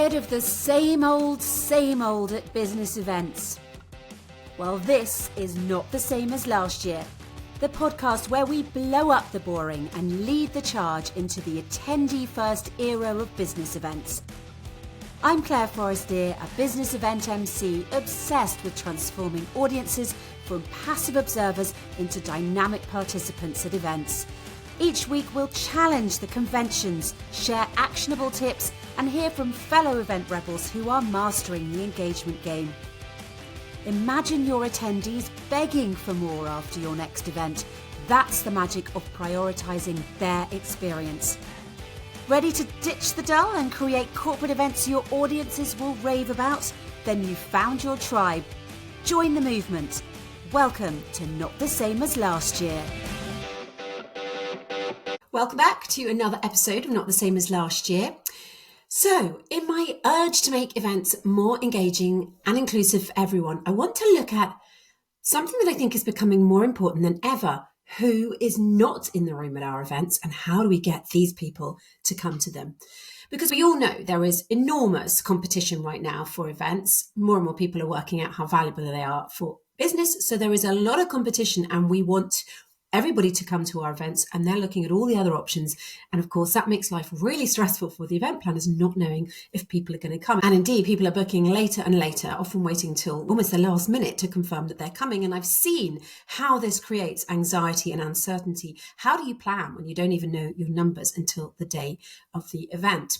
Tired of the same old at business events? Well, this is not the same as last year. The podcast where we blow up the boring and lead the charge into the attendee-first era of business events. I'm Clare, Forestier, a business event MC obsessed with transforming audiences from passive observers into dynamic participants at events. Each week we'll challenge the conventions, share actionable tips, and hear from fellow event rebels who are mastering the engagement game. Imagine your attendees begging for more after your next event. That's the magic of prioritising their experience. Ready to ditch the dull and create corporate events your audiences will rave about? Then you've found your tribe. Join the movement. Welcome to Not the Same as Last Year. Welcome back to another episode of Not the Same as Last Year. So, in my urge to make events more engaging and inclusive for everyone, I want to look at something that I think is becoming more important than ever. Who is not in the room at our events, and how do we get these people to come to them? Because we all know there is enormous competition right now for events. More and more people are working out how valuable they are for business. So there is a lot of competition, and we want everybody to come to our events, and they're looking at all the other options. And of course, that makes life really stressful for the event planners, not knowing if people are going to come. And indeed, people are booking later and later, often waiting till almost the last minute to confirm that they're coming. And I've seen how this creates anxiety and uncertainty. How do you plan when you don't even know your numbers until the day of the event?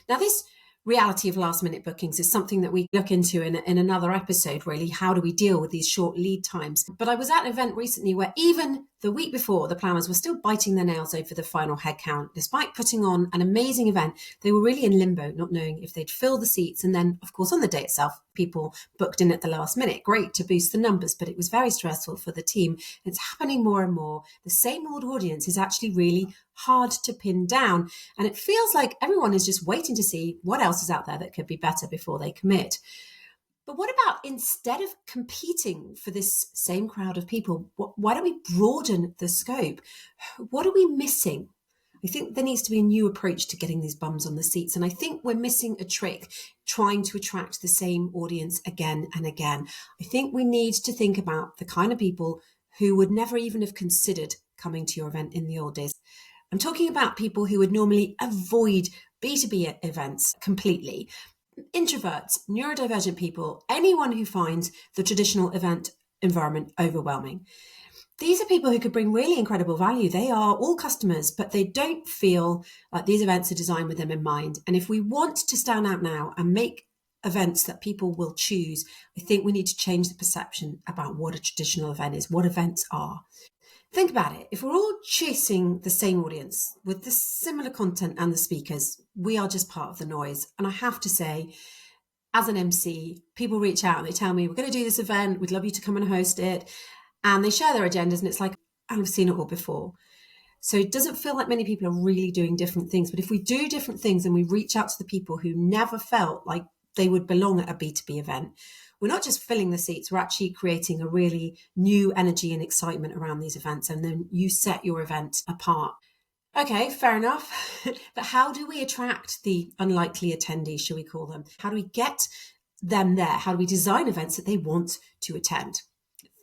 Now, this reality of last minute bookings is something that we look into in another episode, really. How do we deal with these short lead times? But I was at an event recently where even the week before, the planners were still biting their nails over the final head count. Despite putting on an amazing event, they were really in limbo, not knowing if they'd fill the seats. And then, of course, on the day itself, people booked in at the last minute. Great to boost the numbers, but it was very stressful for the team. It's happening more and more. The same old audience is actually really hard to pin down. And it feels like everyone is just waiting to see what else is out there that could be better before they commit. But what about, instead of competing for this same crowd of people, why don't we broaden the scope? What are we missing? I think there needs to be a new approach to getting these bums on the seats. And I think we're missing a trick trying to attract the same audience again and again. I think we need to think about the kind of people who would never even have considered coming to your event in the old days. I'm talking about people who would normally avoid B2B events completely. Introverts, neurodivergent people, anyone who finds the traditional event environment overwhelming. These are people who could bring really incredible value. They are all customers, but they don't feel like these events are designed with them in mind. And if we want to stand out now and make events that people will choose, I think we need to change the perception about what a traditional event is, what events are. Think about it. If we're all chasing the same audience with the similar content and the speakers, we are just part of the noise. And I have to say, as an MC, people reach out and they tell me, we're going to do this event. We'd love you to come and host it. And they share their agendas, and it's like, I've seen it all before. So it doesn't feel like many people are really doing different things. But if we do different things and we reach out to the people who never felt like they would belong at a B2B event, we're not just filling the seats, we're actually creating a really new energy and excitement around these events. And then you set your event apart. Okay, fair enough. But how do we attract the unlikely attendees, shall we call them? How do we get them there? How do we design events that they want to attend?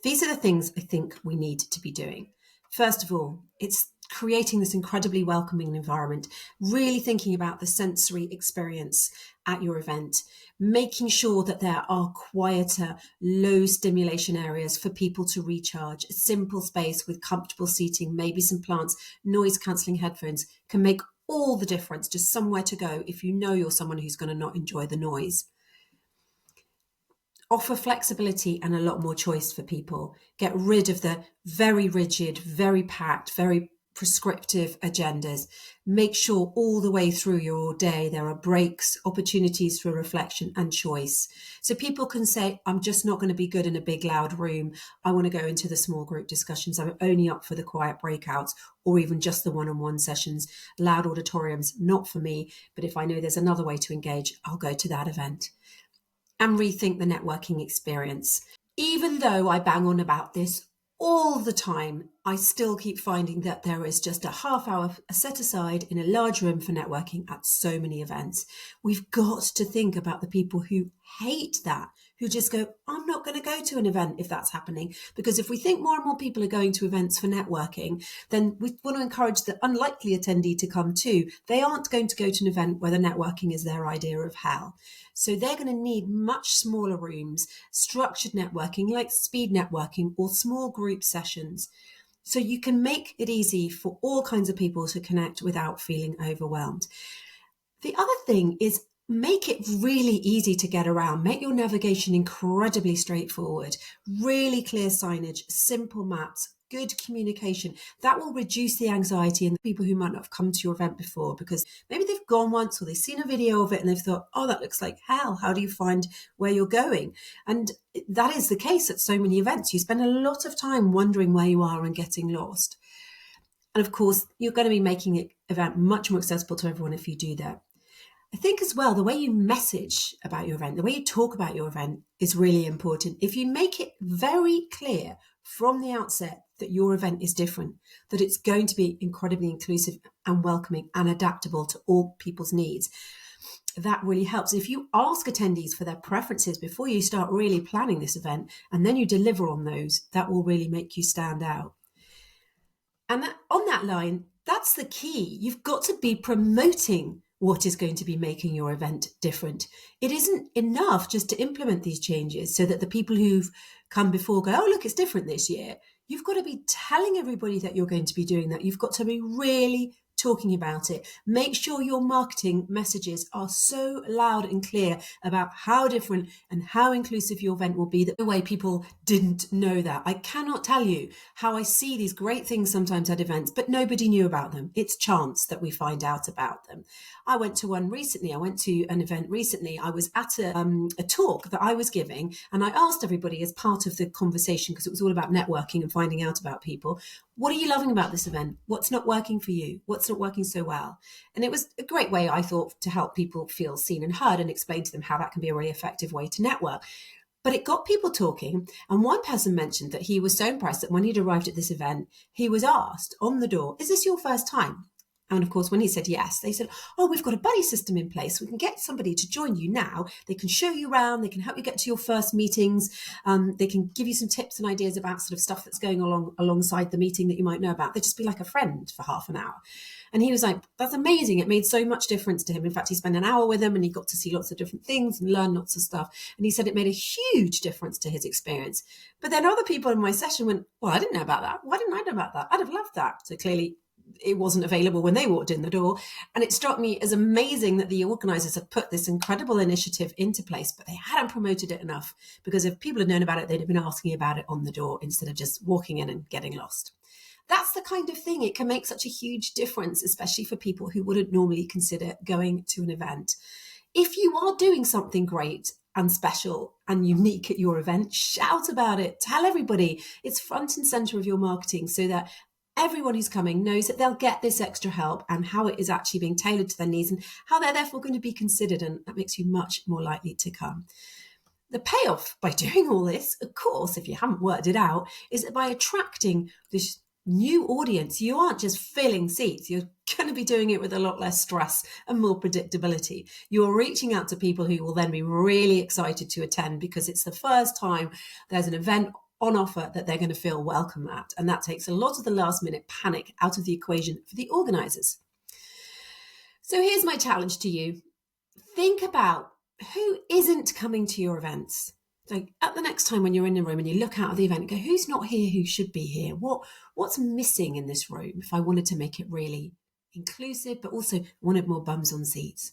These are the things I think we need to be doing. First of all, it's creating this incredibly welcoming environment, really thinking about the sensory experience at your event, making sure that there are quieter, low stimulation areas for people to recharge. A simple space with comfortable seating, maybe some plants, noise cancelling headphones can make all the difference. Just somewhere to go if you know you're someone who's going to not enjoy the noise. Offer flexibility and a lot more choice for people. Get rid of the very rigid, very packed, very prescriptive agendas. Make sure all the way through your day there are breaks, opportunities for reflection and choice. So people can say, I'm just not going to be good in a big loud room. I want to go into the small group discussions. I'm only up for the quiet breakouts or even just the one-on-one sessions. Loud auditoriums, not for me. But if I know there's another way to engage, I'll go to that event. And rethink the networking experience. Even though I bang on about this all the time, I still keep finding that there is just a half hour set aside in a large room for networking at so many events. We've got to think about the people who hate that, who just go, I'm not going to go to an event if that's happening. Because if we think more and more people are going to events for networking, then we want to encourage the unlikely attendee to come too. They aren't going to go to an event where the networking is their idea of hell. So they're going to need much smaller rooms, structured networking like speed networking or small group sessions. So you can make it easy for all kinds of people to connect without feeling overwhelmed. The other thing is make it really easy to get around. Make your navigation incredibly straightforward, really clear signage, simple maps, good communication. That will reduce the anxiety in the people who might not have come to your event before because maybe they've gone once or they've seen a video of it and they've thought, oh, that looks like hell. How do you find where you're going? And that is the case at so many events. You spend a lot of time wondering where you are and getting lost. And of course, you're going to be making the event much more accessible to everyone if you do that. I think as well, the way you message about your event, the way you talk about your event is really important. If you make it very clear from the outset that your event is different, that it's going to be incredibly inclusive and welcoming and adaptable to all people's needs, that really helps. If you ask attendees for their preferences before you start really planning this event, and then you deliver on those, that will really make you stand out. And on that line, that's the key. You've got to be promoting what is going to be making your event different. It isn't enough just to implement these changes so that the people who've come before go, oh, look, it's different this year. You've got to be telling everybody that you're going to be doing that. You've got to be really talking about it. Make sure your marketing messages are so loud and clear about how different and how inclusive your event will be that the way people didn't know that. I cannot tell you how I see these great things sometimes at events, but nobody knew about them. It's chance that we find out about them. I went to one recently. I went to an event recently. I was at a talk that I was giving, and I asked everybody as part of the conversation, because it was all about networking and finding out about people, what are you loving about this event? What's not working for you? What's not working so well? And it was a great way, I thought, to help people feel seen and heard and explain to them how that can be a really effective way to network. But it got people talking. And one person mentioned that he was so impressed that when he'd arrived at this event, he was asked on the door, is this your first time? And of course, when he said yes, they said, oh, we've got a buddy system in place. We can get somebody to join you now. They can show you around. They can help you get to your first meetings. They can give you some tips and ideas about sort of stuff that's going alongside the meeting that you might know about. They'd just be like a friend for half an hour. And he was like, that's amazing. It made so much difference to him. In fact, he spent an hour with them and he got to see lots of different things and learn lots of stuff. And he said it made a huge difference to his experience. But then other people in my session went, well, I didn't know about that. Why didn't I know about that? I'd have loved that. So clearly it wasn't available when they walked in the door. And it struck me as amazing that the organisers had put this incredible initiative into place, but they hadn't promoted it enough, because if people had known about it, they'd have been asking about it on the door instead of just walking in and getting lost. That's the kind of thing. It can make such a huge difference, especially for people who wouldn't normally consider going to an event. If you are doing something great and special and unique at your event, shout about it. Tell everybody. It's front and centre of your marketing so that everyone who's coming knows that they'll get this extra help and how it is actually being tailored to their needs and how they're therefore going to be considered. And that makes you much more likely to come. The payoff by doing all this, of course, if you haven't worked it out, is that by attracting this new audience, you aren't just filling seats. You're going to be doing it with a lot less stress and more predictability. You're reaching out to people who will then be really excited to attend because it's the first time there's an event on offer that they're going to feel welcome at. And that takes a lot of the last minute panic out of the equation for the organisers. So here's my challenge to you. Think about who isn't coming to your events. So at the next time when you're in the room and you look out of the event and go, who's not here, who should be here? What's missing in this room if I wanted to make it really inclusive, but also wanted more bums on seats?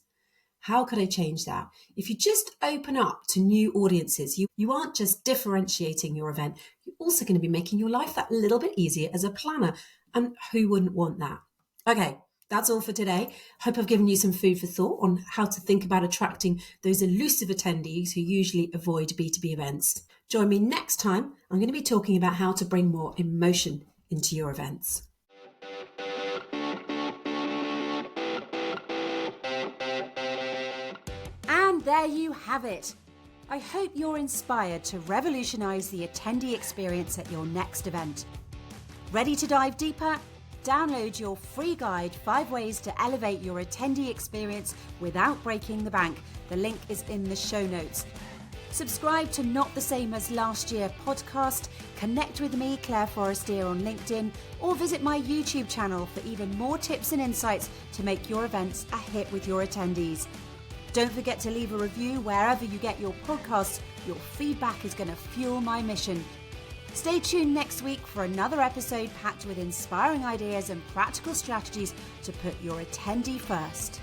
How could I change that? If you just open up to new audiences, you aren't just differentiating your event, you're also going to be making your life that little bit easier as a planner. And who wouldn't want that? Okay, that's all for today. Hope I've given you some food for thought on how to think about attracting those elusive attendees who usually avoid B2B events. Join me next time. I'm going to be talking about how to bring more emotion into your events. There you have it. I hope you're inspired to revolutionise the attendee experience at your next event. Ready to dive deeper? Download your free guide, 5 ways to elevate your attendee experience without breaking the bank. The link is in the show notes. Subscribe to Not the Same as Last Year podcast, connect with me, Clare Forestier, on LinkedIn, or visit my YouTube channel for even more tips and insights to make your events a hit with your attendees. Don't forget to leave a review wherever you get your podcasts. Your feedback is going to fuel my mission. Stay tuned next week for another episode packed with inspiring ideas and practical strategies to put your attendee first.